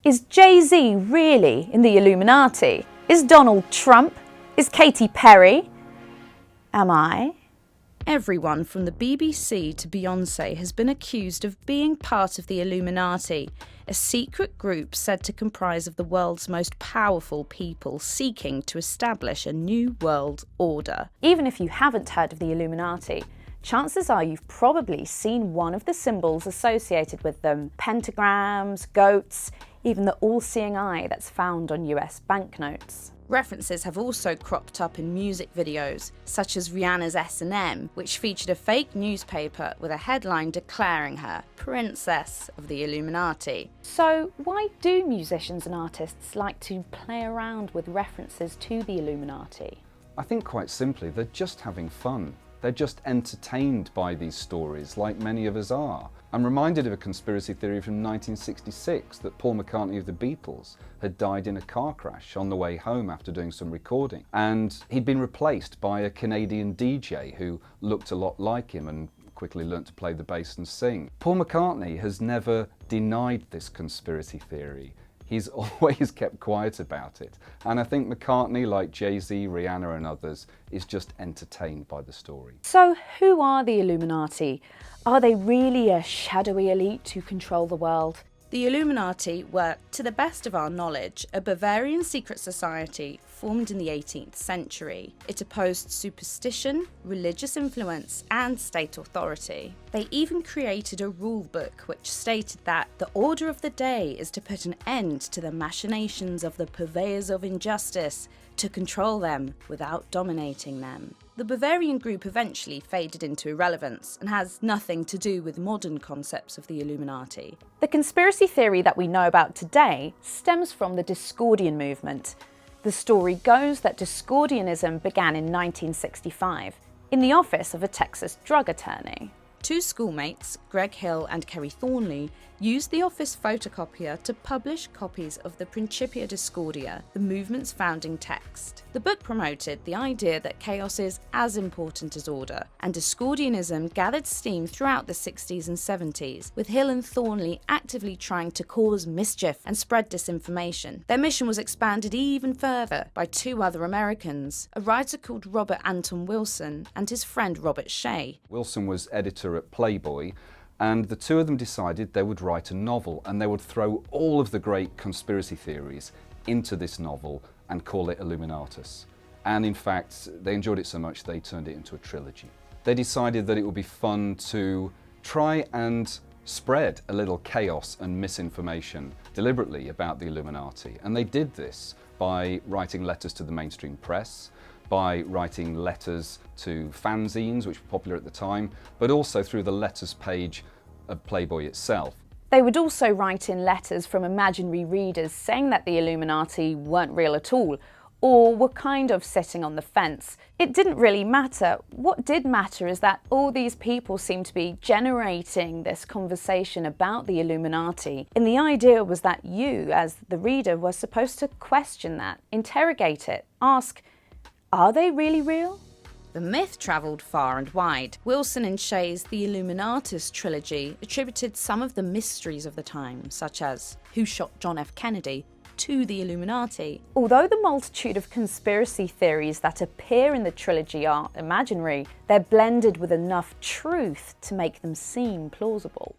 Is Jay-Z really in the Illuminati? Is Donald Trump? Is Katy Perry? Am I? Everyone from the BBC to Beyoncé has been accused of being part of the Illuminati, a secret group said to comprise of the world's most powerful people seeking to establish a new world order. Even if you haven't heard of the Illuminati, chances are you've probably seen one of the symbols associated with them: pentagrams, goats, even the all-seeing eye that's found on US banknotes. References have also cropped up in music videos, such as Rihanna's S&M, which featured a fake newspaper with a headline declaring her Princess of the Illuminati. So why do musicians and artists like to play around with references to the Illuminati? I think quite simply, they're just having fun. They're just entertained by these stories, like many of us are. I'm reminded of a conspiracy theory from 1966 that Paul McCartney of the Beatles had died in a car crash on the way home after doing some recording. And he'd been replaced by a Canadian DJ who looked a lot like him and quickly learnt to play the bass and sing. Paul McCartney has never denied this conspiracy theory. He's always kept quiet about it. And I think McCartney, like Jay-Z, Rihanna and others, is just entertained by the story. So who are the Illuminati? Are they really a shadowy elite who control the world? The Illuminati were, to the best of our knowledge, a Bavarian secret society formed in the 18th century. It opposed superstition, religious influence, and state authority. They even created a rule book which stated that the order of the day is to put an end to the machinations of the purveyors of injustice, to control them without dominating them. The Bavarian group eventually faded into irrelevance and has nothing to do with modern concepts of the Illuminati. The conspiracy theory that we know about today stems from the Discordian movement. The story goes that Discordianism began in 1965 in the office of a Texas drug attorney. Two schoolmates, Greg Hill and Kerry Thornley, used the office photocopier to publish copies of the Principia Discordia, the movement's founding text. The book promoted the idea that chaos is as important as order, and Discordianism gathered steam throughout the 60s and 70s, with Hill and Thornley actively trying to cause mischief and spread disinformation. Their mission was expanded even further by two other Americans, a writer called Robert Anton Wilson and his friend Robert Shea. Wilson was editor at Playboy, and the two of them decided they would write a novel and they would throw all of the great conspiracy theories into this novel and call it Illuminatus. And in fact, they enjoyed it so much they turned it into a trilogy. They decided that it would be fun to try and spread a little chaos and misinformation deliberately about the Illuminati. And they did this by writing letters to the mainstream press, by writing letters to fanzines, which were popular at the time, but also through the letters page of Playboy itself. They would also write in letters from imaginary readers saying that the Illuminati weren't real at all, or were kind of sitting on the fence. It didn't really matter. What did matter is that all these people seemed to be generating this conversation about the Illuminati, and the idea was that you, as the reader, were supposed to question that, interrogate it, ask, are they really real? The myth travelled far and wide. Wilson and Shea's The Illuminatus trilogy attributed some of the mysteries of the time, such as who shot John F. Kennedy, to the Illuminati. Although the multitude of conspiracy theories that appear in the trilogy are imaginary, they're blended with enough truth to make them seem plausible.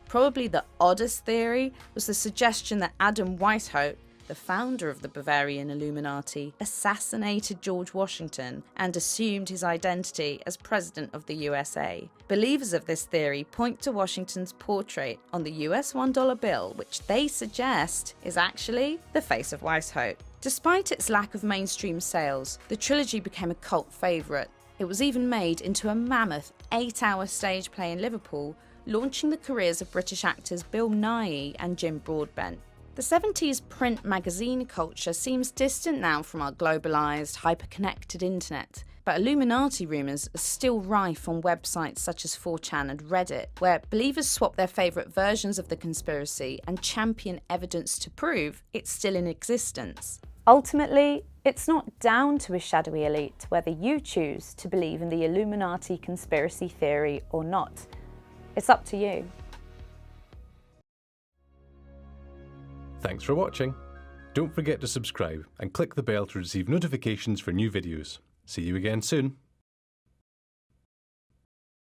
Probably the oddest theory was the suggestion that Adam Weishaupt, the founder of the Bavarian Illuminati, assassinated George Washington and assumed his identity as President of the USA. Believers of this theory point to Washington's portrait on the US $1 bill, which they suggest is actually the face of Weishaupt. Despite its lack of mainstream sales, the trilogy became a cult favourite. It was even made into a mammoth 8-hour stage play in Liverpool, launching the careers of British actors Bill Nighy and Jim Broadbent. The 70s print magazine culture seems distant now from our globalised, hyper-connected internet, but Illuminati rumours are still rife on websites such as 4chan and Reddit, where believers swap their favourite versions of the conspiracy and champion evidence to prove it's still in existence. Ultimately, it's not down to a shadowy elite whether you choose to believe in the Illuminati conspiracy theory or not. It's up to you. Thanks for watching. Don't forget to subscribe and click the bell to receive notifications for new videos. See you again soon.